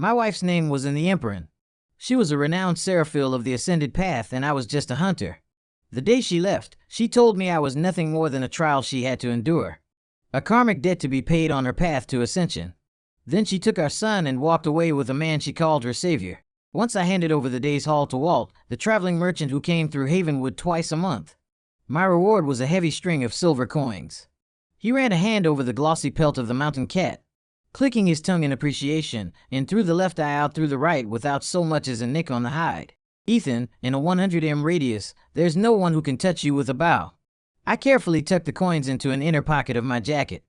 My wife's name was in the Emperor. She was a renowned seraphil of the Ascended Path, and I was just a hunter. The day she left, she told me I was nothing more than a trial she had to endure. A karmic debt to be paid on her path to ascension. Then she took our son and walked away with a man she called her savior. Once I handed over the day's haul to Walt, the traveling merchant who came through Havenwood twice a month. My reward was a heavy string of silver coins. He ran a hand over the glossy pelt of the mountain cat, clicking his tongue in appreciation, and threw the left eye out through the right without so much as a nick on the hide. Ethan, in a 100 m radius, there's no one who can touch you with a bow. I carefully tucked the coins into an inner pocket of my jacket.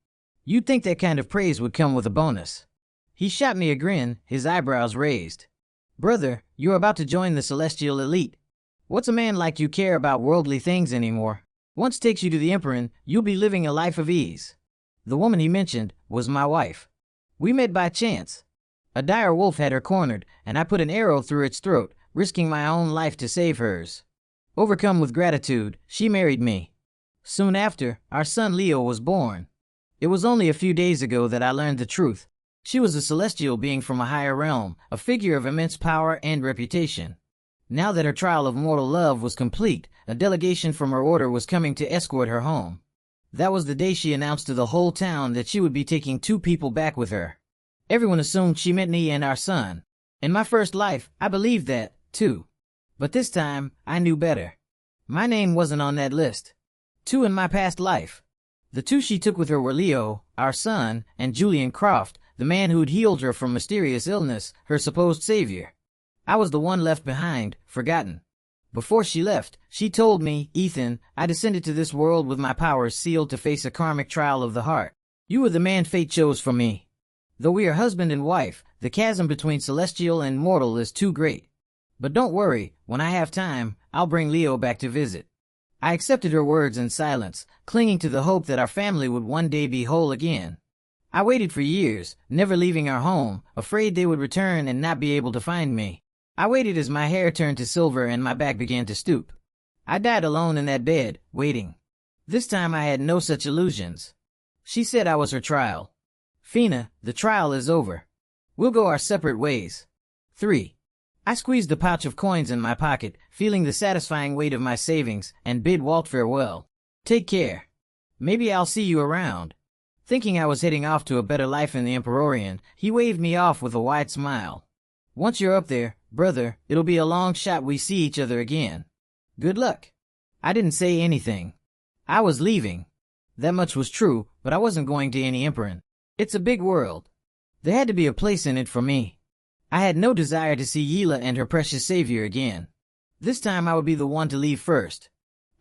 You'd think that kind of praise would come with a bonus. He shot me a grin, his eyebrows raised. Brother, you're about to join the celestial elite. What's a man like you care about worldly things anymore? Once takes you to the Emperor, you'll be living a life of ease. The woman he mentioned was my wife. We met by chance. A dire wolf had her cornered, and I put an arrow through its throat, risking my own life to save hers. Overcome with gratitude, she married me. Soon after, our son Leo was born. It was only a few days ago that I learned the truth. She was a celestial being from a higher realm, a figure of immense power and reputation. Now that her trial of mortal love was complete, a delegation from her order was coming to escort her home. That was the day she announced to the whole town that she would be taking 2 people back with her. Everyone assumed she meant me and our son. In my first life, I believed that, too. But this time, I knew better. My name wasn't on that list. 2 in my past life. The 2 she took with her were Leo, our son, and Julian Croft, the man who'd healed her from mysterious illness, her supposed savior. I was the one left behind, forgotten. Before she left, she told me, Ethan, I descended to this world with my powers sealed to face a karmic trial of the heart. You were the man fate chose for me. Though we are husband and wife, the chasm between celestial and mortal is too great. But don't worry, when I have time, I'll bring Leo back to visit. I accepted her words in silence, clinging to the hope that our family would one day be whole again. I waited for years, never leaving our home, afraid they would return and not be able to find me. I waited as my hair turned to silver and my back began to stoop. I died alone in that bed, waiting. This time I had no such illusions. She said I was her trial. Fina, the trial is over. We'll go our separate ways. 3. I squeezed the pouch of coins in my pocket, feeling the satisfying weight of my savings, and bid Walt farewell. Take care. Maybe I'll see you around. Thinking I was heading off to a better life in the Empyrean, he waved me off with a wide smile. Once you're up there, brother, it'll be a long shot we see each other again. Good luck. I didn't say anything. I was leaving. That much was true, but I wasn't going to any Emperor. It's a big world. There had to be a place in it for me. I had no desire to see Yila and her precious savior again. This time I would be the one to leave first.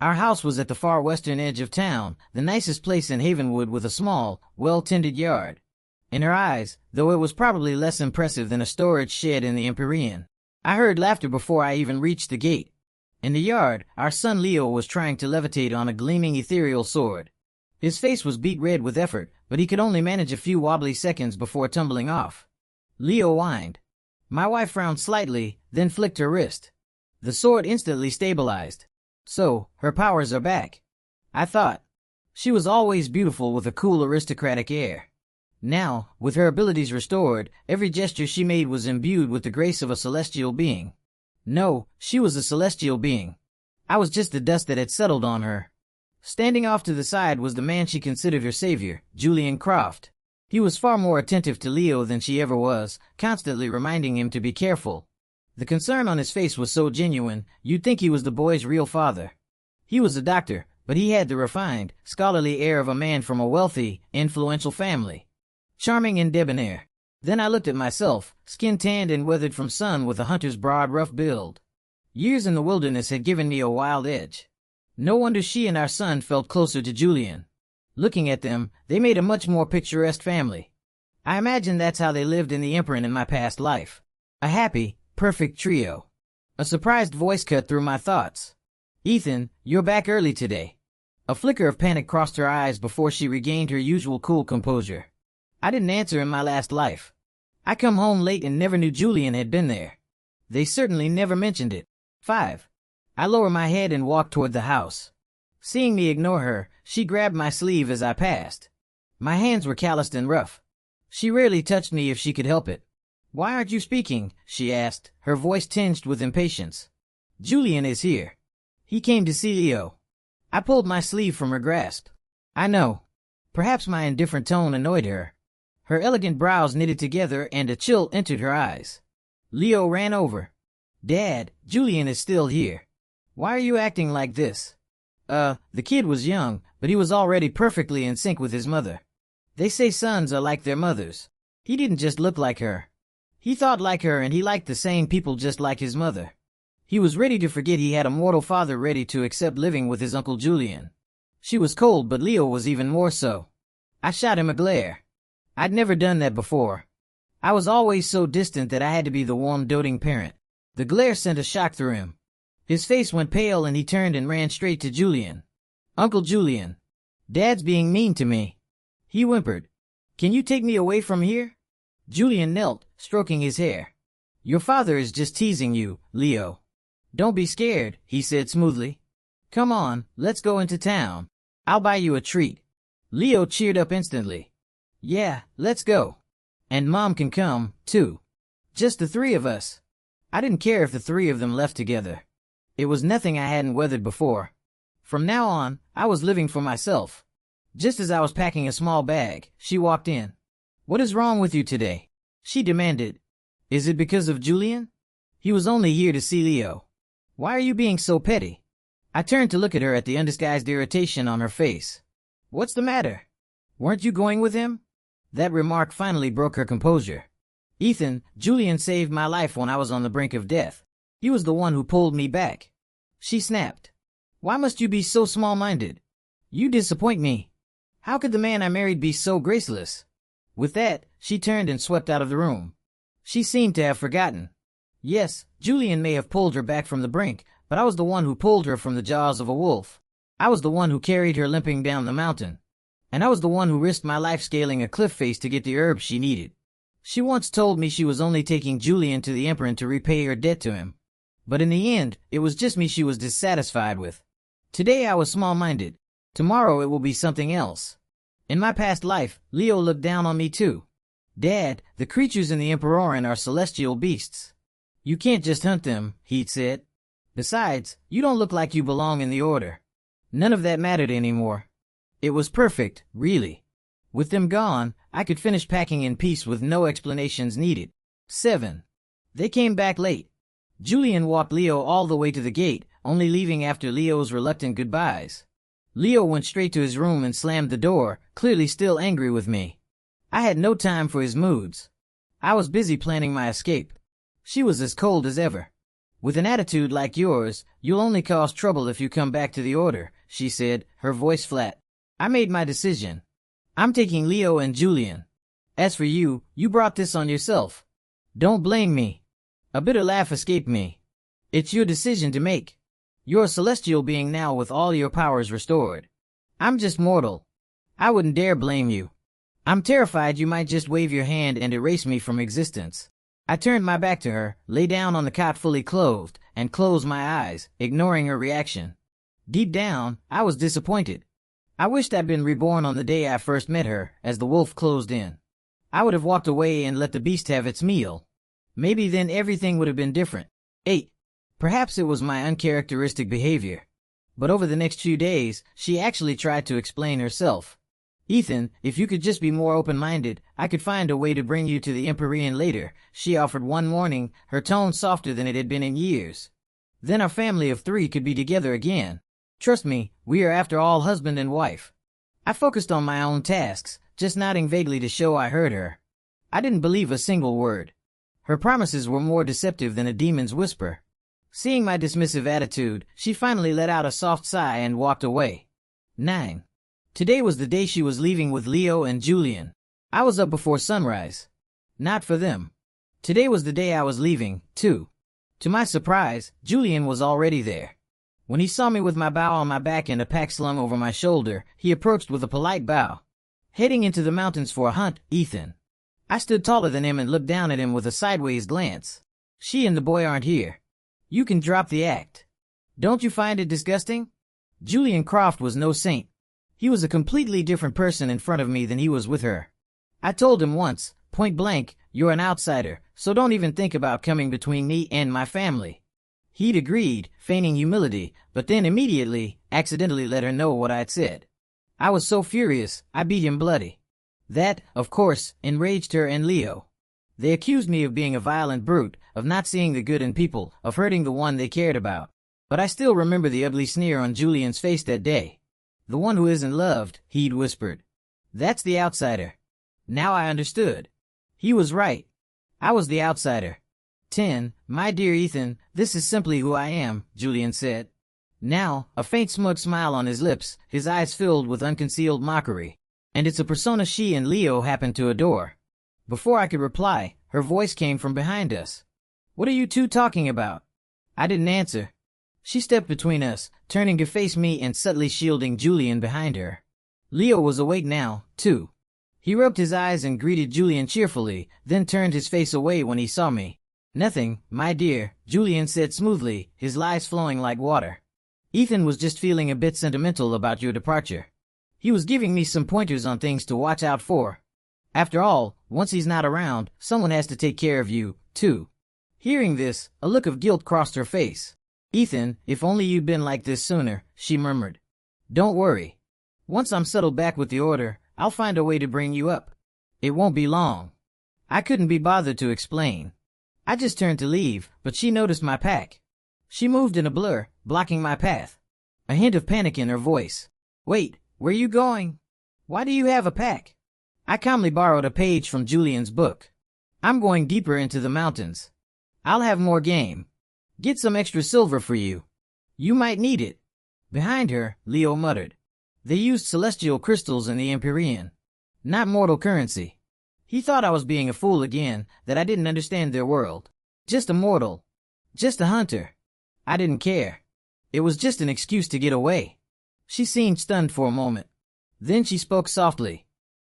Our house was at the far western edge of town, the nicest place in Havenwood with a small, well-tended yard. In her eyes, though it was probably less impressive than a storage shed in the Empyrean. I heard laughter before I even reached the gate. In the yard, our son Leo was trying to levitate on a gleaming ethereal sword. His face was beet red with effort, but he could only manage a few wobbly seconds before tumbling off. Leo whined. My wife frowned slightly, then flicked her wrist. The sword instantly stabilized. So, her powers are back. I thought. She was always beautiful with a cool aristocratic air. Now, with her abilities restored, every gesture she made was imbued with the grace of a celestial being. No, she was a celestial being. I was just the dust that had settled on her. Standing off to the side was the man she considered her savior, Julian Croft. He was far more attentive to Leo than she ever was, constantly reminding him to be careful. The concern on his face was so genuine, you'd think he was the boy's real father. He was a doctor, but he had the refined, scholarly air of a man from a wealthy, influential family. Charming and debonair. Then I looked at myself, skin-tanned and weathered from sun with a hunter's broad, rough build. Years in the wilderness had given me a wild edge. No wonder she and our son felt closer to Julian. Looking at them, they made a much more picturesque family. I imagine that's how they lived in the Emperor in my past life. A happy, perfect trio. A surprised voice cut through my thoughts. Ethan, you're back early today. A flicker of panic crossed her eyes before she regained her usual cool composure. I didn't answer in my last life. I come home late and never knew Julian had been there. They certainly never mentioned it. 5. I lower my head and walk toward the house. Seeing me ignore her, she grabbed my sleeve as I passed. My hands were calloused and rough. She rarely touched me if she could help it. Why aren't you speaking? She asked, her voice tinged with impatience. Julian is here. He came to see Leo. I pulled my sleeve from her grasp. I know. Perhaps my indifferent tone annoyed her. Her elegant brows knitted together and a chill entered her eyes. Leo ran over. Dad, Julian is still here. Why are you acting like this? The kid was young, but he was already perfectly in sync with his mother. They say sons are like their mothers. He didn't just look like her. He thought like her, and he liked the same people just like his mother. He was ready to forget he had a mortal father, ready to accept living with his Uncle Julian. She was cold, but Leo was even more so. I shot him a glare. I'd never done that before. I was always so distant that I had to be the warm, doting parent. The glare sent a shock through him. His face went pale and he turned and ran straight to Julian. Uncle Julian. Dad's being mean to me. He whimpered. Can you take me away from here? Julian knelt, stroking his hair. Your father is just teasing you, Leo. Don't be scared, he said smoothly. Come on, let's go into town. I'll buy you a treat. Leo cheered up instantly. Yeah, let's go. And Mom can come, too. Just the three of us. I didn't care if the three of them left together. It was nothing I hadn't weathered before. From now on, I was living for myself. Just as I was packing a small bag, she walked in. What is wrong with you today? She demanded. Is it because of Julian? He was only here to see Leo. Why are you being so petty? I turned to look at her at the undisguised irritation on her face. What's the matter? Weren't you going with him? That remark finally broke her composure. Ethan, Julian saved my life when I was on the brink of death. He was the one who pulled me back. She snapped. Why must you be so small-minded? You disappoint me. How could the man I married be so graceless? With that, she turned and swept out of the room. She seemed to have forgotten. Yes, Julian may have pulled her back from the brink, but I was the one who pulled her from the jaws of a wolf. I was the one who carried her limping down the mountain. And I was the one who risked my life scaling a cliff face to get the herbs she needed. She once told me she was only taking Julian to the Emperor to repay her debt to him. But in the end, it was just me she was dissatisfied with. Today I was small-minded. Tomorrow it will be something else. In my past life, Leo looked down on me too. Dad, the creatures in the Emperoran are celestial beasts. You can't just hunt them, he'd said. Besides, you don't look like you belong in the order. None of that mattered anymore. It was perfect, really. With them gone, I could finish packing in peace with no explanations needed. 7. They came back late. Julian walked Leo all the way to the gate, only leaving after Leo's reluctant goodbyes. Leo went straight to his room and slammed the door, clearly still angry with me. I had no time for his moods. I was busy planning my escape. She was as cold as ever. With an attitude like yours, you'll only cause trouble if you come back to the order, she said, her voice flat. I made my decision. I'm taking Leo and Julian. As for you, you brought this on yourself. Don't blame me. A bitter laugh escaped me. It's your decision to make. You're a celestial being now with all your powers restored. I'm just mortal. I wouldn't dare blame you. I'm terrified you might just wave your hand and erase me from existence. I turned my back to her, lay down on the cot fully clothed, and closed my eyes, ignoring her reaction. Deep down, I was disappointed. I wished I'd been reborn on the day I first met her, as the wolf closed in. I would have walked away and let the beast have its meal. Maybe then everything would have been different. 8. Perhaps it was my uncharacteristic behavior. But over the next few days, she actually tried to explain herself. Ethan, if you could just be more open-minded, I could find a way to bring you to the Empyrean later, she offered one morning, her tone softer than it had been in years. Then our family of 3 could be together again. Trust me, we are after all husband and wife. I focused on my own tasks, just nodding vaguely to show I heard her. I didn't believe a single word. Her promises were more deceptive than a demon's whisper. Seeing my dismissive attitude, she finally let out a soft sigh and walked away. 9. Today was the day she was leaving with Leo and Julian. I was up before sunrise. Not for them. Today was the day I was leaving, too. To my surprise, Julian was already there. When he saw me with my bow on my back and a pack slung over my shoulder, he approached with a polite bow. Heading into the mountains for a hunt, Ethan. I stood taller than him and looked down at him with a sideways glance. She and the boy aren't here. You can drop the act. Don't you find it disgusting? Julian Croft was no saint. He was a completely different person in front of me than he was with her. I told him once, point blank, you're an outsider, so don't even think about coming between me and my family. He'd agreed, feigning humility, but then immediately, accidentally let her know what I'd said. I was so furious, I beat him bloody. That, of course, enraged her and Leo. They accused me of being a violent brute, of not seeing the good in people, of hurting the one they cared about. But I still remember the ugly sneer on Julian's face that day. The one who isn't loved, he'd whispered. That's the outsider. Now I understood. He was right. I was the outsider. 10. My dear Ethan, this is simply who I am, Julian said. Now, a faint smug smile on his lips, his eyes filled with unconcealed mockery. And it's a persona she and Leo happen to adore. Before I could reply, her voice came from behind us. What are you two talking about? I didn't answer. She stepped between us, turning to face me and subtly shielding Julian behind her. Leo was awake now, too. He rubbed his eyes and greeted Julian cheerfully, then turned his face away when he saw me. Nothing, my dear, Julian said smoothly, his lies flowing like water. Ethan was just feeling a bit sentimental about your departure. He was giving me some pointers on things to watch out for. After all, once he's not around, someone has to take care of you, too. Hearing this, a look of guilt crossed her face. Ethan, if only you'd been like this sooner, she murmured. Don't worry. Once I'm settled back with the order, I'll find a way to bring you up. It won't be long. I couldn't be bothered to explain. I just turned to leave, but she noticed my pack. She moved in a blur, blocking my path. A hint of panic in her voice. Wait, where you going? Why do you have a pack? I calmly borrowed a page from Julian's book. I'm going deeper into the mountains. I'll have more game. Get some extra silver for you. You might need it. Behind her, Leo muttered. They used celestial crystals in the Empyrean. Not mortal currency. He thought I was being a fool again, that I didn't understand their world. Just a mortal. Just a hunter. I didn't care. It was just an excuse to get away. She seemed stunned for a moment. Then she spoke softly.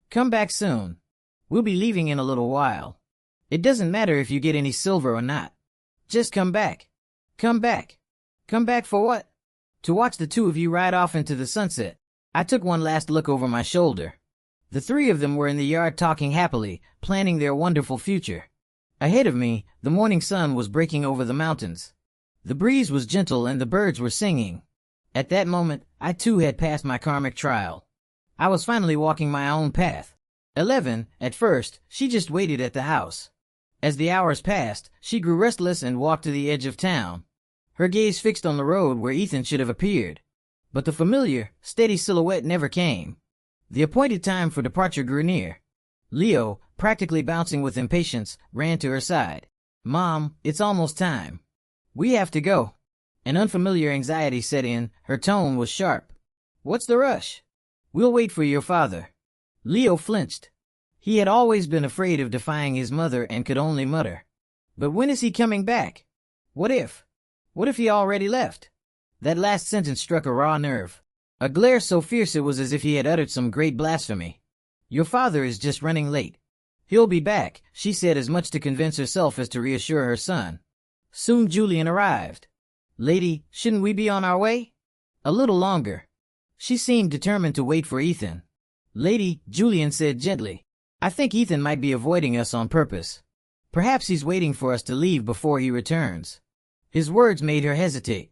Come back soon. We'll be leaving in a little while. It doesn't matter if you get any silver or not. Just come back. Come back. Come back for what? To watch the two of you ride off into the sunset. I took one last look over my shoulder. The three of them were in the yard talking happily, planning their wonderful future. Ahead of me, the morning sun was breaking over the mountains. The breeze was gentle and the birds were singing. At that moment, I too had passed my karmic trial. I was finally walking my own path. 11, at first, she just waited at the house. As the hours passed, she grew restless and walked to the edge of town. Her gaze fixed on the road where Ethan should have appeared. But the familiar, steady silhouette never came. The appointed time for departure grew near. Leo, practically bouncing with impatience, ran to her side. Mom, it's almost time. We have to go. An unfamiliar anxiety set in, her tone was sharp. What's the rush? We'll wait for your father. Leo flinched. He had always been afraid of defying his mother and could only mutter. But when is he coming back? What if? What if he already left? That last sentence struck a raw nerve. A glare so fierce it was as if he had uttered some great blasphemy. Your father is just running late. He'll be back, she said, as much to convince herself as to reassure her son. Soon Julian arrived. Lady, shouldn't we be on our way? A little longer. She seemed determined to wait for Ethan. Lady, Julian said gently. I think Ethan might be avoiding us on purpose. Perhaps he's waiting for us to leave before he returns. His words made her hesitate.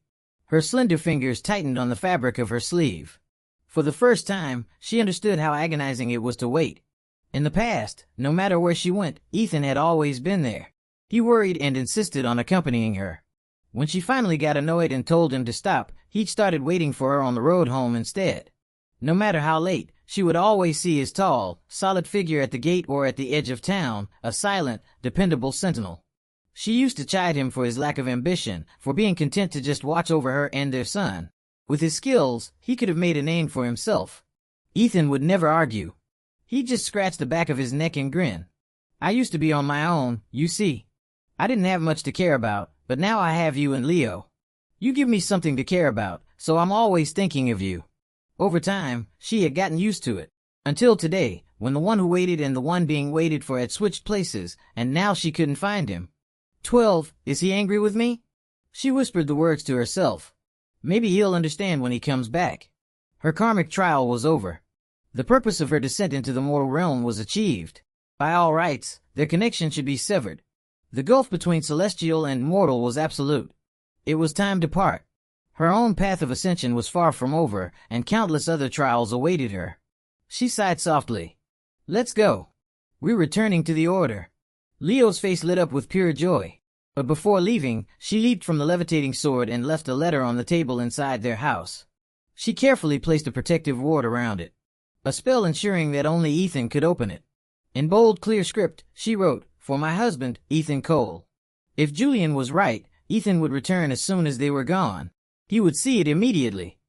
Her slender fingers tightened on the fabric of her sleeve. For the first time, she understood how agonizing it was to wait. In the past, no matter where she went, Ethan had always been there. He worried and insisted on accompanying her. When she finally got annoyed and told him to stop, he'd started waiting for her on the road home instead. No matter how late, she would always see his tall, solid figure at the gate or at the edge of town, a silent, dependable sentinel. She used to chide him for his lack of ambition, for being content to just watch over her and their son. With his skills, he could have made a name for himself. Ethan would never argue. He'd just scratch the back of his neck and grin. I used to be on my own, you see. I didn't have much to care about, but now I have you and Leo. You give me something to care about, so I'm always thinking of you. Over time, she had gotten used to it. Until today, when the one who waited and the one being waited for had switched places, and now she couldn't find him. 12, is he angry with me? She whispered the words to herself. Maybe he'll understand when he comes back. Her karmic trial was over. The purpose of her descent into the mortal realm was achieved. By all rights, their connection should be severed. The gulf between celestial and mortal was absolute. It was time to part. Her own path of ascension was far from over, and countless other trials awaited her. She sighed softly. Let's go. We're returning to the Order. Leo's face lit up with pure joy. But before leaving, she leaped from the levitating sword and left a letter on the table inside their house. She carefully placed a protective ward around it, a spell ensuring that only Ethan could open it. In bold, clear script, she wrote, "For my husband, Ethan Cole." If Julian was right, Ethan would return as soon as they were gone. He would see it immediately.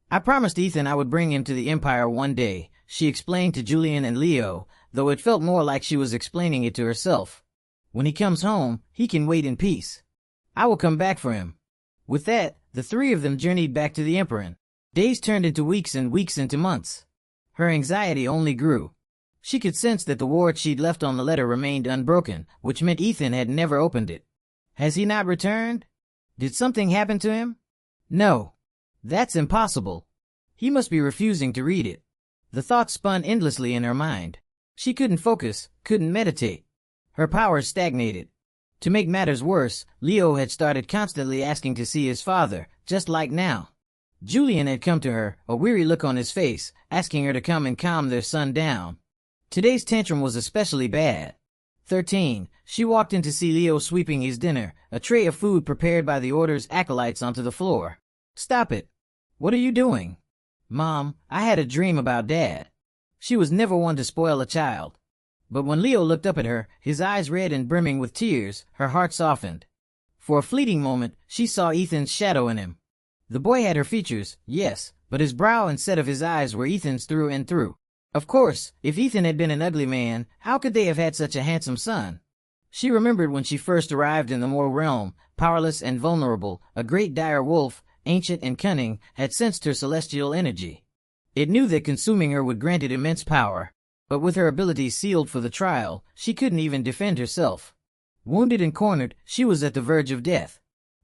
"I promised Ethan I would bring him to the Empire one day," she explained to Julian and Leo, though it felt more like she was explaining it to herself. "When he comes home, he can wait in peace. I will come back for him." With that, the three of them journeyed back to the Emperor. Days turned into weeks and weeks into months. Her anxiety only grew. She could sense that the ward she'd left on the letter remained unbroken, which meant Ethan had never opened it. Has he not returned? Did something happen to him? No. That's impossible. He must be refusing to read it. The thoughts spun endlessly in her mind. She couldn't focus, couldn't meditate. Her powers stagnated. To make matters worse, Leo had started constantly asking to see his father, just like now. Julian had come to her, a weary look on his face, asking her to come and calm their son down. Today's tantrum was especially bad. 13. She walked in to see Leo sweeping his dinner, a tray of food prepared by the Order's acolytes, onto the floor. "Stop it. What are you doing?" "Mom, I had a dream about Dad." She was never one to spoil a child. But when Leo looked up at her, his eyes red and brimming with tears, her heart softened. For a fleeting moment, she saw Ethan's shadow in him. The boy had her features, yes, but his brow and set of his eyes were Ethan's through and through. Of course, if Ethan had been an ugly man, how could they have had such a handsome son? She remembered when she first arrived in the mortal realm, powerless and vulnerable, a great dire wolf, ancient and cunning, had sensed her celestial energy. It knew that consuming her would grant it immense power, but with her abilities sealed for the trial, she couldn't even defend herself. Wounded and cornered, she was at the verge of death.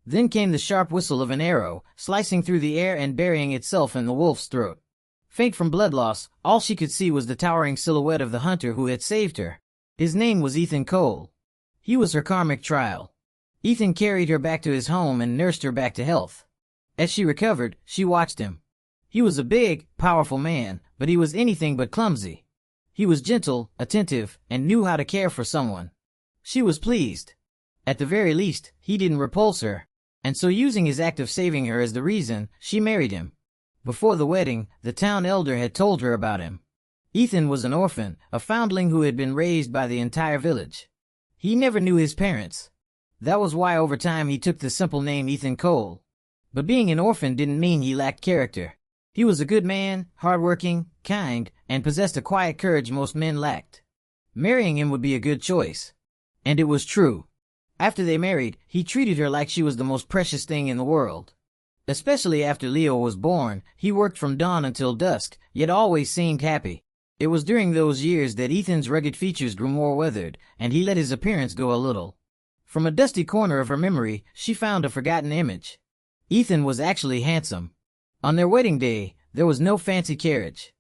Then came the sharp whistle of an arrow, slicing through the air and burying itself in the wolf's throat. Faint from blood loss, all she could see was the towering silhouette of the hunter who had saved her. His name was Ethan Cole. He was her karmic trial. Ethan carried her back to his home and nursed her back to health. As she recovered, she watched him. He was a big, powerful man, but he was anything but clumsy. He was gentle, attentive, and knew how to care for someone. She was pleased. At the very least, he didn't repulse her, and so using his act of saving her as the reason, she married him. Before the wedding, the town elder had told her about him. Ethan was an orphan, a foundling who had been raised by the entire village. He never knew his parents. That was why over time he took the simple name Ethan Cole. But being an orphan didn't mean he lacked character. He was a good man, hardworking, kind, and possessed a quiet courage most men lacked. Marrying him would be a good choice. And it was true. After they married, he treated her like she was the most precious thing in the world. Especially after Leo was born, he worked from dawn until dusk, yet always seemed happy. It was during those years that Ethan's rugged features grew more weathered, and he let his appearance go a little. From a dusty corner of her memory, she found a forgotten image. Ethan was actually handsome. On their wedding day, there was no fancy carriage.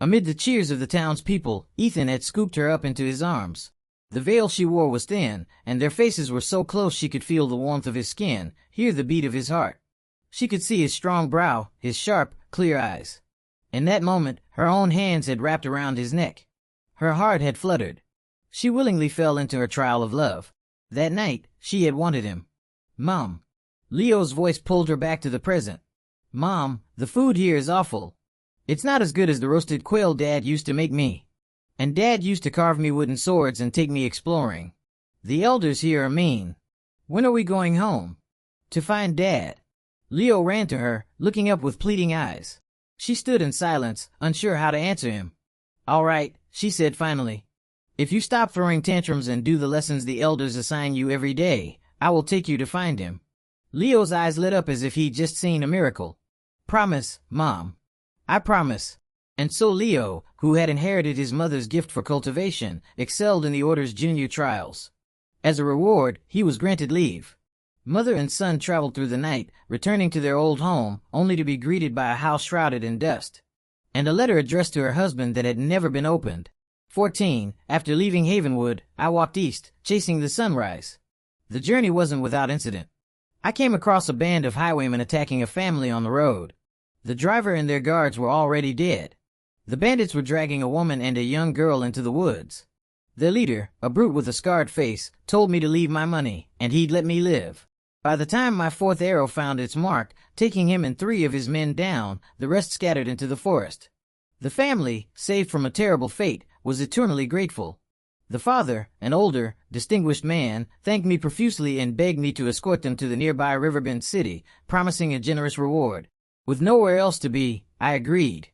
Amid the cheers of the townspeople, Ethan had scooped her up into his arms. The veil she wore was thin, and their faces were so close she could feel the warmth of his skin, hear the beat of his heart. She could see his strong brow, his sharp, clear eyes. In that moment, her own hands had wrapped around his neck. Her heart had fluttered. She willingly fell into her trial of love. That night, she had wanted him. "Mom." Leo's voice pulled her back to the present. "Mom, the food here is awful. It's not as good as the roasted quail Dad used to make me. And Dad used to carve me wooden swords and take me exploring. The elders here are mean. When are we going home?" "To find Dad." Leo ran to her, looking up with pleading eyes. She stood in silence, unsure how to answer him. "All right," she said finally. "If you stop throwing tantrums and do the lessons the elders assign you every day, I will take you to find him." Leo's eyes lit up as if he'd just seen a miracle. "Promise, Mom." "I promise." And so Leo, who had inherited his mother's gift for cultivation, excelled in the Order's junior trials. As a reward, he was granted leave. Mother and son traveled through the night, returning to their old home, only to be greeted by a house shrouded in dust. And a letter addressed to her husband that had never been opened. 14. After leaving Havenwood, I walked east, chasing the sunrise. The journey wasn't without incident. I came across a band of highwaymen attacking a family on the road. The driver and their guards were already dead. The bandits were dragging a woman and a young girl into the woods. Their leader, a brute with a scarred face, told me to leave my money, and he'd let me live. By the time my fourth arrow found its mark, taking him and 3 of his men down, the rest scattered into the forest. The family, saved from a terrible fate, was eternally grateful. The father, an older, distinguished man, thanked me profusely and begged me to escort them to the nearby Riverbend city, promising a generous reward. With nowhere else to be, I agreed.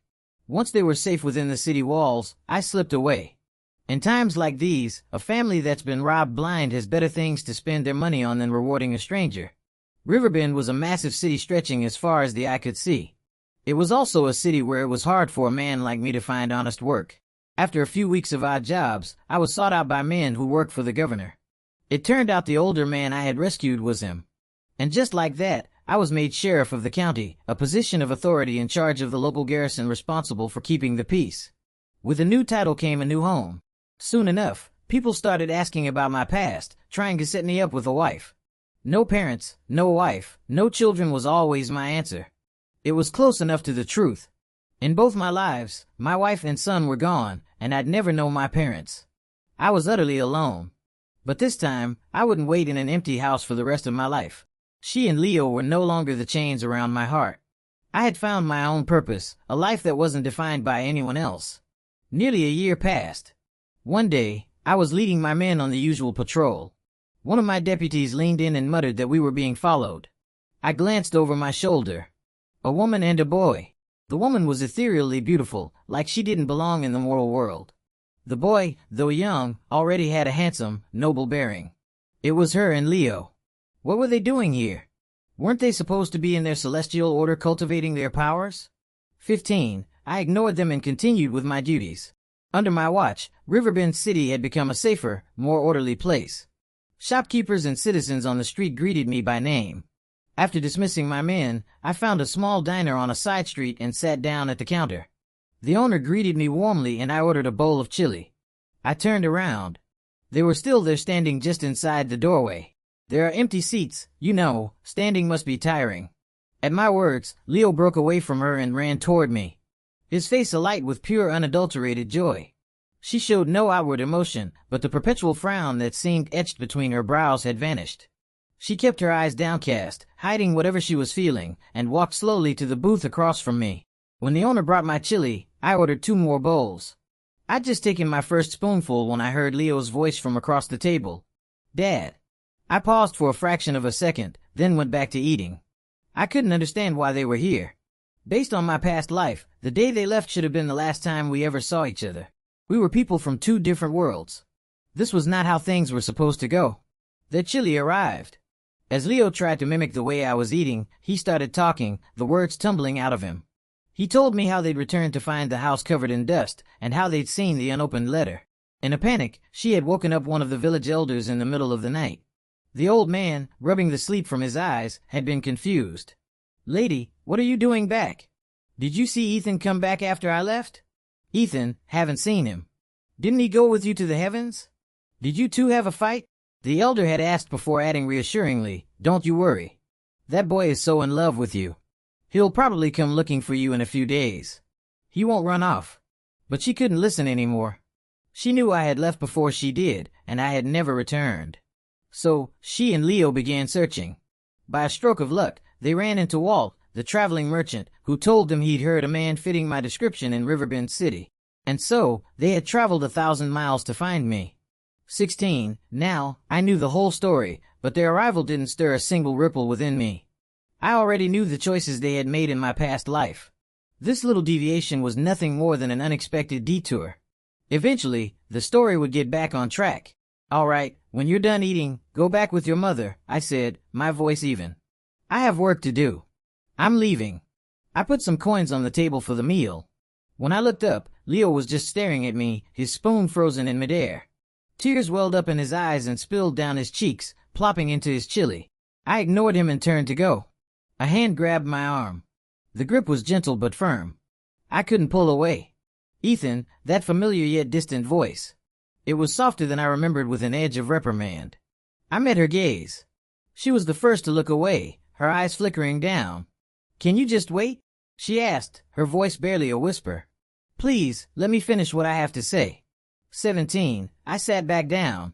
Once they were safe within the city walls, I slipped away. In times like these, a family that's been robbed blind has better things to spend their money on than rewarding a stranger. Riverbend was a massive city stretching as far as the eye could see. It was also a city where it was hard for a man like me to find honest work. After a few weeks of odd jobs, I was sought out by men who worked for the governor. It turned out the older man I had rescued was him. And just like that, I was made sheriff of the county, a position of authority in charge of the local garrison responsible for keeping the peace. With a new title came a new home. Soon enough, people started asking about my past, trying to set me up with a wife. No parents, no wife, no children was always my answer. It was close enough to the truth. In both my lives, my wife and son were gone, and I'd never known my parents. I was utterly alone. But this time, I wouldn't wait in an empty house for the rest of my life. She and Leo were no longer the chains around my heart. I had found my own purpose, a life that wasn't defined by anyone else. Nearly a year passed. One day, I was leading my men on the usual patrol. One of my deputies leaned in and muttered that we were being followed. I glanced over my shoulder. A woman and a boy. The woman was ethereally beautiful, like she didn't belong in the mortal world. The boy, though young, already had a handsome, noble bearing. It was her and Leo. What were they doing here? Weren't they supposed to be in their celestial order cultivating their powers? 15. I ignored them and continued with my duties. Under my watch, Riverbend City had become a safer, more orderly place. Shopkeepers and citizens on the street greeted me by name. After dismissing my men, I found a small diner on a side street and sat down at the counter. The owner greeted me warmly and I ordered a bowl of chili. I turned around. They were still there standing just inside the doorway. There are empty seats, you know, standing must be tiring. At my words, Leo broke away from her and ran toward me. His face alight with pure unadulterated joy. She showed no outward emotion, but the perpetual frown that seemed etched between her brows had vanished. She kept her eyes downcast, hiding whatever she was feeling, and walked slowly to the booth across from me. When the owner brought my chili, I ordered 2 more bowls. I'd just taken my first spoonful when I heard Leo's voice from across the table. Dad. I paused for a fraction of a second, then went back to eating. I couldn't understand why they were here. Based on my past life, the day they left should have been the last time we ever saw each other. We were people from 2 different worlds. This was not how things were supposed to go. Their chili arrived. As Leo tried to mimic the way I was eating, he started talking, the words tumbling out of him. He told me how they'd returned to find the house covered in dust, and how they'd seen the unopened letter. In a panic, she had woken up one of the village elders in the middle of the night. The old man, rubbing the sleep from his eyes, had been confused. "Lady, what are you doing back? Did you see Ethan come back after I left?" "Ethan, haven't seen him." "Didn't he go with you to the heavens? Did you 2 have a fight?" The elder had asked before adding reassuringly, "Don't you worry. That boy is so in love with you. He'll probably come looking for you in a few days. He won't run off." But she couldn't listen anymore. She knew I had left before she did, and I had never returned. So, she and Leo began searching. By a stroke of luck, they ran into Walt, the traveling merchant, who told them he'd heard a man fitting my description in Riverbend City. And so, they had traveled 1,000 miles to find me. 16. Now, I knew the whole story, but their arrival didn't stir a single ripple within me. I already knew the choices they had made in my past life. This little deviation was nothing more than an unexpected detour. Eventually, the story would get back on track. "All right, when you're done eating, go back with your mother," I said, my voice even. "I have work to do. I'm leaving." I put some coins on the table for the meal. When I looked up, Leo was just staring at me, his spoon frozen in midair. Tears welled up in his eyes and spilled down his cheeks, plopping into his chili. I ignored him and turned to go. A hand grabbed my arm. The grip was gentle but firm. I couldn't pull away. Ethan, that familiar yet distant voice. It was softer than I remembered, with an edge of reprimand. I met her gaze. She was the first to look away, her eyes flickering down. "Can you just wait?" she asked, her voice barely a whisper. "Please, let me finish what I have to say." 17. I sat back down.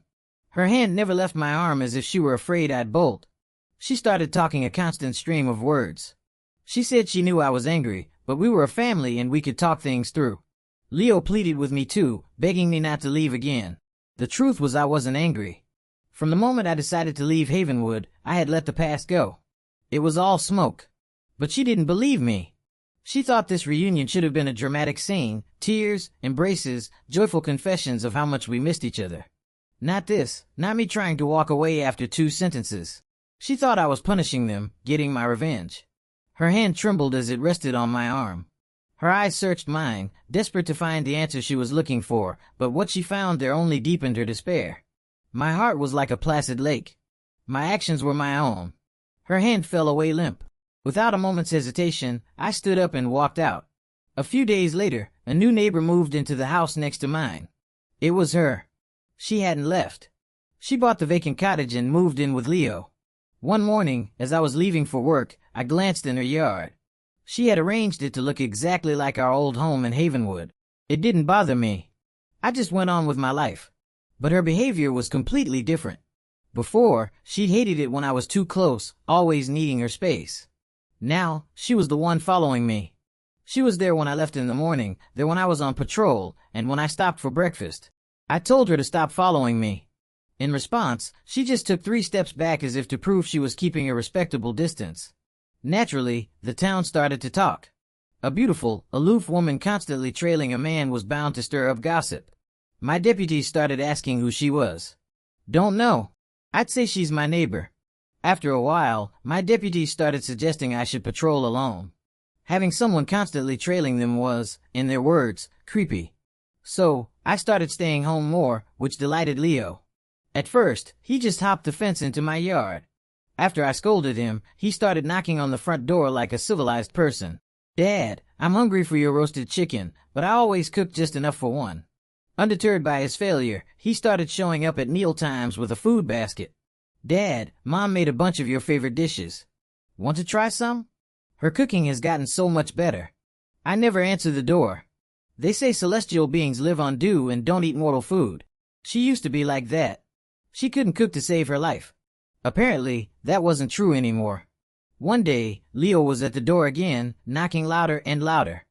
Her hand never left my arm, as if she were afraid I'd bolt. She started talking, a constant stream of words. She said she knew I was angry, but we were a family and we could talk things through. Leo pleaded with me too, begging me not to leave again. The truth was, I wasn't angry. From the moment I decided to leave Havenwood, I had let the past go. It was all smoke. But she didn't believe me. She thought this reunion should have been a dramatic scene, tears, embraces, joyful confessions of how much we missed each other. Not this, not me trying to walk away after 2 sentences. She thought I was punishing them, getting my revenge. Her hand trembled as it rested on my arm. Her eyes searched mine, desperate to find the answer she was looking for, but what she found there only deepened her despair. My heart was like a placid lake. My actions were my own. Her hand fell away limp. Without a moment's hesitation, I stood up and walked out. A few days later, a new neighbor moved into the house next to mine. It was her. She hadn't left. She bought the vacant cottage and moved in with Leo. One morning, as I was leaving for work, I glanced in her yard. She had arranged it to look exactly like our old home in Havenwood. It didn't bother me. I just went on with my life. But her behavior was completely different. Before, she'd hated it when I was too close, always needing her space. Now, she was the one following me. She was there when I left in the morning, there when I was on patrol, and when I stopped for breakfast. I told her to stop following me. In response, she just took 3 steps back, as if to prove she was keeping a respectable distance. Naturally, the town started to talk. A beautiful, aloof woman constantly trailing a man was bound to stir up gossip. My deputies started asking who she was. "Don't know. I'd say she's my neighbor." After a while, my deputies started suggesting I should patrol alone. Having someone constantly trailing them was, in their words, creepy. So, I started staying home more, which delighted Leo. At first, he just hopped the fence into my yard. After I scolded him, he started knocking on the front door like a civilized person. "Dad, I'm hungry for your roasted chicken, but I always cook just enough for one." Undeterred by his failure, he started showing up at meal times with a food basket. "Dad, Mom made a bunch of your favorite dishes. Want to try some? Her cooking has gotten so much better." I never answer the door. They say celestial beings live on dew and don't eat mortal food. She used to be like that. She couldn't cook to save her life. Apparently, that wasn't true anymore. One day, Leo was at the door again, knocking louder and louder.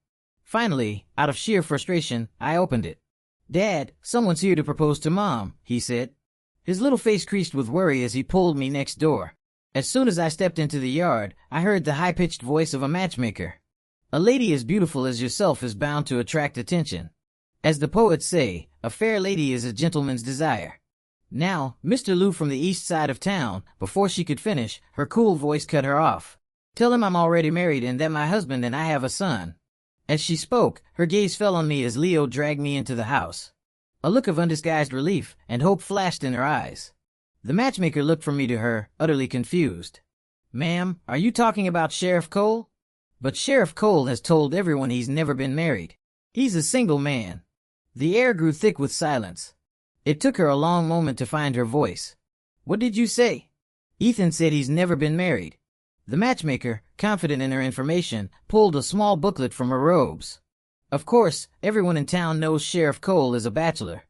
Finally, out of sheer frustration, I opened it. "Dad, someone's here to propose to Mom," he said. His little face creased with worry as he pulled me next door. As soon as I stepped into the yard, I heard the high-pitched voice of a matchmaker. "A lady as beautiful as yourself is bound to attract attention. As the poets say, a fair lady is a gentleman's desire." Now, Mr. Lou from the east side of town, before she could finish, her cool voice cut her off. "Tell him I'm already married and that my husband and I have a son." As she spoke, her gaze fell on me as Leo dragged me into the house. A look of undisguised relief and hope flashed in her eyes. The matchmaker looked from me to her, utterly confused. "Ma'am, are you talking about Sheriff Cole?" But Sheriff Cole has told everyone he's never been married. He's a single man. The air grew thick with silence. It took her a long moment to find her voice. "What did you say?" "Ethan said he's never been married." The matchmaker, confident in her information, pulled a small booklet from her robes. "Of course, everyone in town knows Sheriff Cole is a bachelor.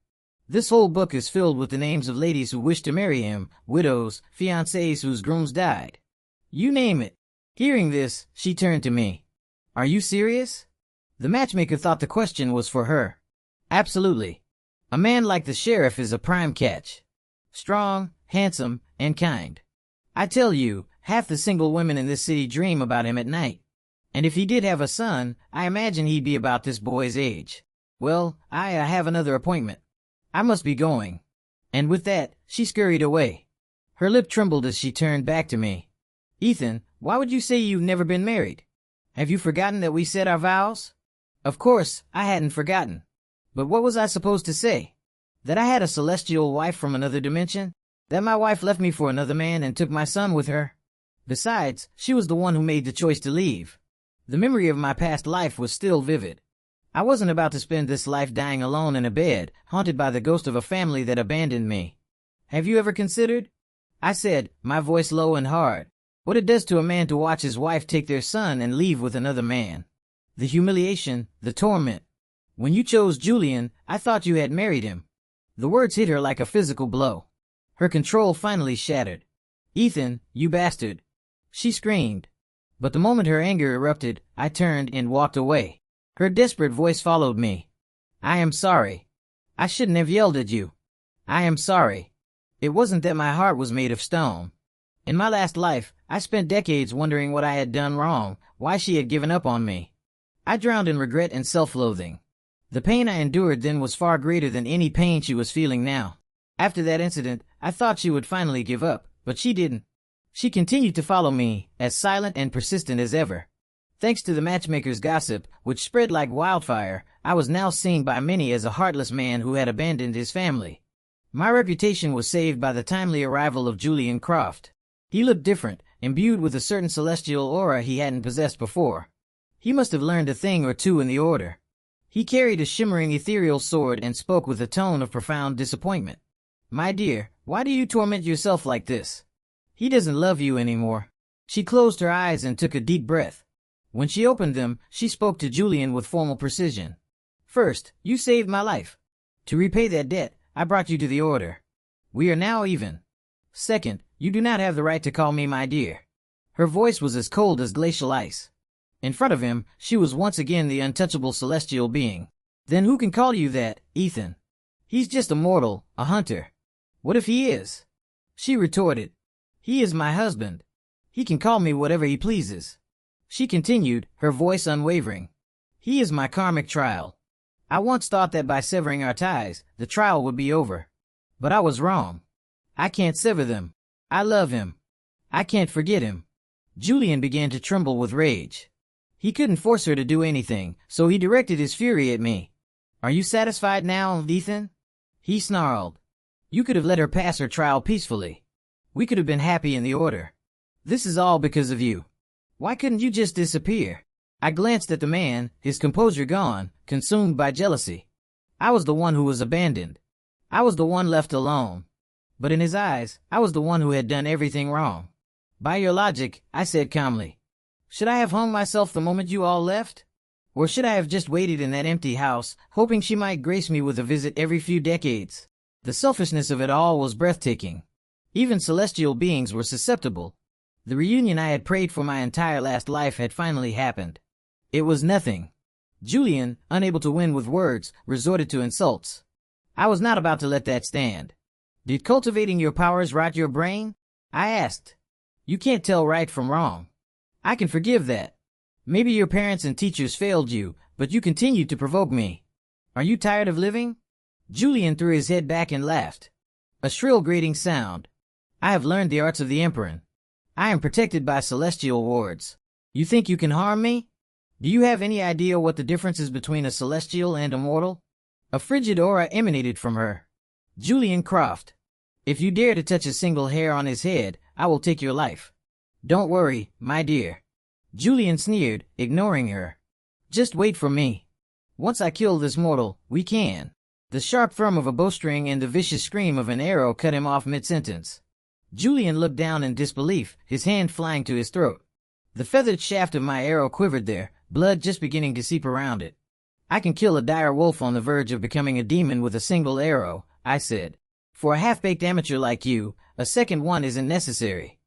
This whole book is filled with the names of ladies who wish to marry him, widows, fiancés whose grooms died. You name it." Hearing this, she turned to me. "Are you serious?" The matchmaker thought the question was for her. "Absolutely. A man like the sheriff is a prime catch. Strong, handsome, and kind. I tell you, half the single women in this city dream about him at night. And if he did have a son, I imagine he'd be about this boy's age. Well, I have another appointment. I must be going." And with that, she scurried away. Her lip trembled as she turned back to me. "Ethan, why would you say you've never been married? Have you forgotten that we said our vows?" Of course, I hadn't forgotten. But what was I supposed to say? That I had a celestial wife from another dimension? That my wife left me for another man and took my son with her? Besides, she was the one who made the choice to leave. The memory of my past life was still vivid. I wasn't about to spend this life dying alone in a bed, haunted by the ghost of a family that abandoned me. Have you ever considered, I said, my voice low and hard, what it does to a man to watch his wife take their son and leave with another man? The humiliation, the torment. When you chose Julian, I thought you had married him. The words hit her like a physical blow. Her control finally shattered. Ethan, you bastard. She screamed. But the moment her anger erupted, I turned and walked away. Her desperate voice followed me. I am sorry. I shouldn't have yelled at you. I am sorry. It wasn't that my heart was made of stone. In my last life, I spent decades wondering what I had done wrong, why she had given up on me. I drowned in regret and self-loathing. The pain I endured then was far greater than any pain she was feeling now. After that incident, I thought she would finally give up, but she didn't. She continued to follow me, as silent and persistent as ever. Thanks to the matchmaker's gossip, which spread like wildfire, I was now seen by many as a heartless man who had abandoned his family. My reputation was saved by the timely arrival of Julian Croft. He looked different, imbued with a certain celestial aura he hadn't possessed before. He must have learned a thing or two in the order. He carried a shimmering ethereal sword and spoke with a tone of profound disappointment. My dear, why do you torment yourself like this? He doesn't love you anymore. She closed her eyes and took a deep breath. When she opened them, she spoke to Julian with formal precision. First, you saved my life. To repay that debt, I brought you to the Order. We are now even. Second, you do not have the right to call me my dear. Her voice was as cold as glacial ice. In front of him, she was once again the untouchable celestial being. Then who can call you that, Ethan? He's just a mortal, a hunter. What if he is? She retorted. He is my husband. He can call me whatever he pleases. She continued, her voice unwavering. He is my karmic trial. I once thought that by severing our ties, the trial would be over. But I was wrong. I can't sever them. I love him. I can't forget him. Julian began to tremble with rage. He couldn't force her to do anything, so he directed his fury at me. Are you satisfied now, Ethan? He snarled. You could have let her pass her trial peacefully. We could have been happy in the Order. This is all because of you. Why couldn't you just disappear? I glanced at the man, his composure gone, consumed by jealousy. I was the one who was abandoned. I was the one left alone. But in his eyes, I was the one who had done everything wrong. By your logic, I said calmly. Should I have hung myself the moment you all left? Or should I have just waited in that empty house, hoping she might grace me with a visit every few decades? The selfishness of it all was breathtaking. Even celestial beings were susceptible. The reunion I had prayed for my entire last life had finally happened. It was nothing. Julian, unable to win with words, resorted to insults. I was not about to let that stand. Did cultivating your powers rot your brain? I asked. You can't tell right from wrong. I can forgive that. Maybe your parents and teachers failed you, but you continued to provoke me. Are you tired of living? Julian threw his head back and laughed. A shrill grating sound. I have learned the arts of the Emperor. I am protected by celestial wards. You think you can harm me? Do you have any idea what the difference is between a celestial and a mortal? A frigid aura emanated from her. Julian Croft. If you dare to touch a single hair on his head, I will take your life. Don't worry, my dear. Julian sneered, ignoring her. Just wait for me. Once I kill this mortal, we can. The sharp thrum of a bowstring and the vicious scream of an arrow cut him off mid-sentence. Julian looked down in disbelief, his hand flying to his throat. The feathered shaft of my arrow quivered there, blood just beginning to seep around it. I can kill a dire wolf on the verge of becoming a demon with a single arrow, I said. For a half-baked amateur like you, a second one isn't necessary.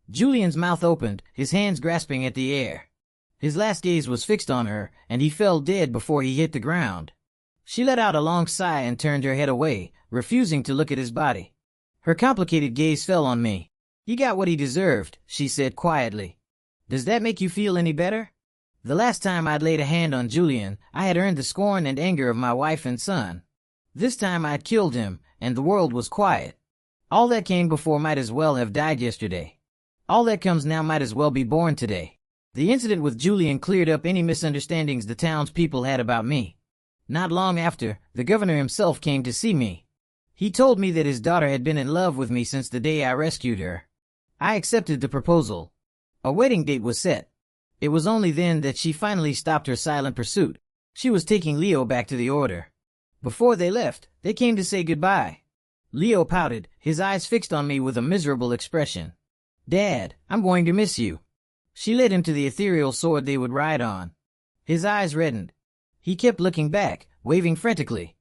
Julian's mouth opened, his hands grasping at the air. His last gaze was fixed on her, and he fell dead before he hit the ground. She let out a long sigh and turned her head away, refusing to look at his body. Her complicated gaze fell on me. He got what he deserved, she said quietly. Does that make you feel any better? The last time I'd laid a hand on Julian, I had earned the scorn and anger of my wife and son. This time I'd killed him, and the world was quiet. All that came before might as well have died yesterday. All that comes now might as well be born today. The incident with Julian cleared up any misunderstandings the townspeople had about me. Not long after, the governor himself came to see me. He told me that his daughter had been in love with me since the day I rescued her. I accepted the proposal. A wedding date was set. It was only then that she finally stopped her silent pursuit. She was taking Leo back to the Order. Before they left, they came to say goodbye. Leo pouted, his eyes fixed on me with a miserable expression. "Dad, I'm going to miss you." She led him to the ethereal sword they would ride on. His eyes reddened. He kept looking back, waving frantically.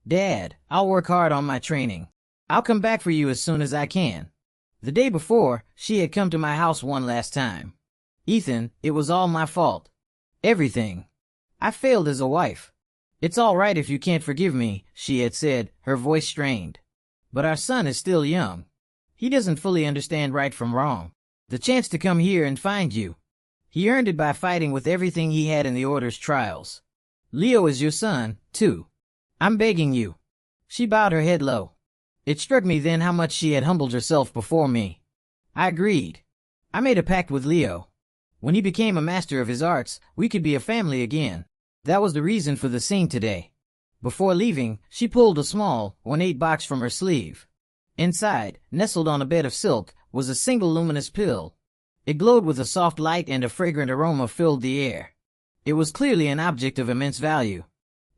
"Dad, I'll work hard on my training. I'll come back for you as soon as I can." The day before, she had come to my house one last time. "Ethan, it was all my fault. Everything. I failed as a wife. It's all right if you can't forgive me," she had said, her voice strained. "But our son is still young. He doesn't fully understand right from wrong. The chance to come here and find you. He earned it by fighting with everything he had in the Order's trials. Leo is your son, too. I'm begging you." She bowed her head low. It struck me then how much she had humbled herself before me. I agreed. I made a pact with Leo. When he became a master of his arts, we could be a family again. That was the reason for the scene today. Before leaving, she pulled a small, ornate box from her sleeve. Inside, nestled on a bed of silk, was a single luminous pill. It glowed with a soft light and a fragrant aroma filled the air. It was clearly an object of immense value.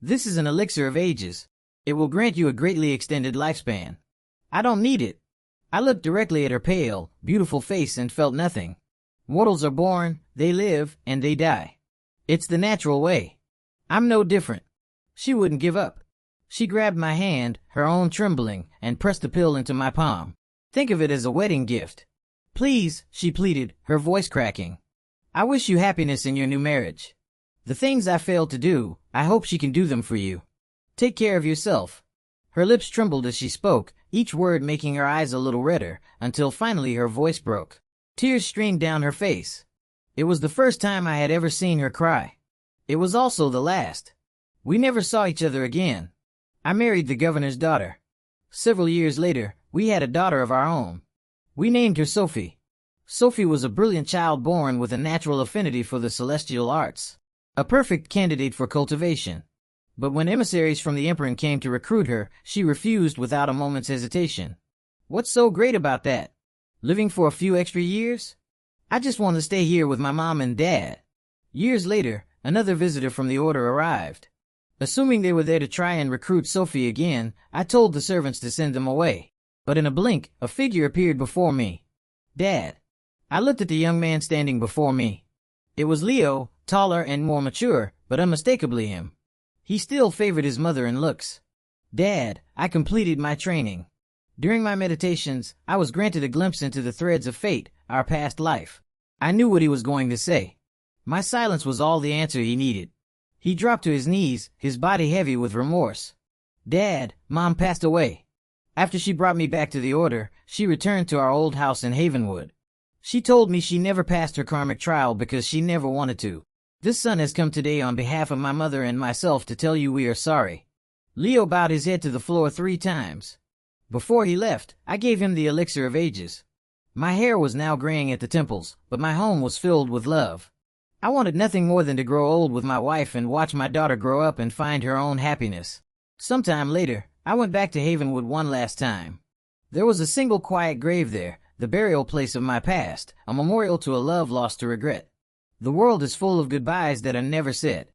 "This is an elixir of ages. It will grant you a greatly extended lifespan." "I don't need it." I looked directly at her pale, beautiful face and felt nothing. Mortals are born, they live, and they die. It's the natural way. I'm no different. She wouldn't give up. She grabbed my hand, her own trembling, and pressed the pill into my palm. "Think of it as a wedding gift. Please," she pleaded, her voice cracking. "I wish you happiness in your new marriage. The things I failed to do, I hope she can do them for you. Take care of yourself." Her lips trembled as she spoke, each word making her eyes a little redder, until finally her voice broke. Tears streamed down her face. It was the first time I had ever seen her cry. It was also the last. We never saw each other again. I married the governor's daughter. Several years later, we had a daughter of our own. We named her Sophie. Sophie was a brilliant child born with a natural affinity for the celestial arts. A perfect candidate for cultivation. But when emissaries from the Emperor came to recruit her, she refused without a moment's hesitation. What's so great about that? Living for a few extra years? I just want to stay here with my mom and dad. Years later, another visitor from the Order arrived. Assuming they were there to try and recruit Sophie again, I told the servants to send them away. But in a blink, a figure appeared before me. "Dad." I looked at the young man standing before me. It was Leo, taller and more mature, but unmistakably him. He still favored his mother in looks. "Dad, I completed my training. During my meditations, I was granted a glimpse into the threads of fate, our past life." I knew what he was going to say. My silence was all the answer he needed. He dropped to his knees, his body heavy with remorse. "Dad, Mom passed away. After she brought me back to the Order, she returned to our old house in Havenwood. She told me she never passed her karmic trial because she never wanted to. This son has come today on behalf of my mother and myself to tell you we are sorry." Leo bowed his head to the floor 3 times. Before he left, I gave him the elixir of ages. My hair was now graying at the temples, but my home was filled with love. I wanted nothing more than to grow old with my wife and watch my daughter grow up and find her own happiness. Sometime later, I went back to Havenwood one last time. There was a single quiet grave there, the burial place of my past, a memorial to a love lost to regret. The world is full of goodbyes that are never said.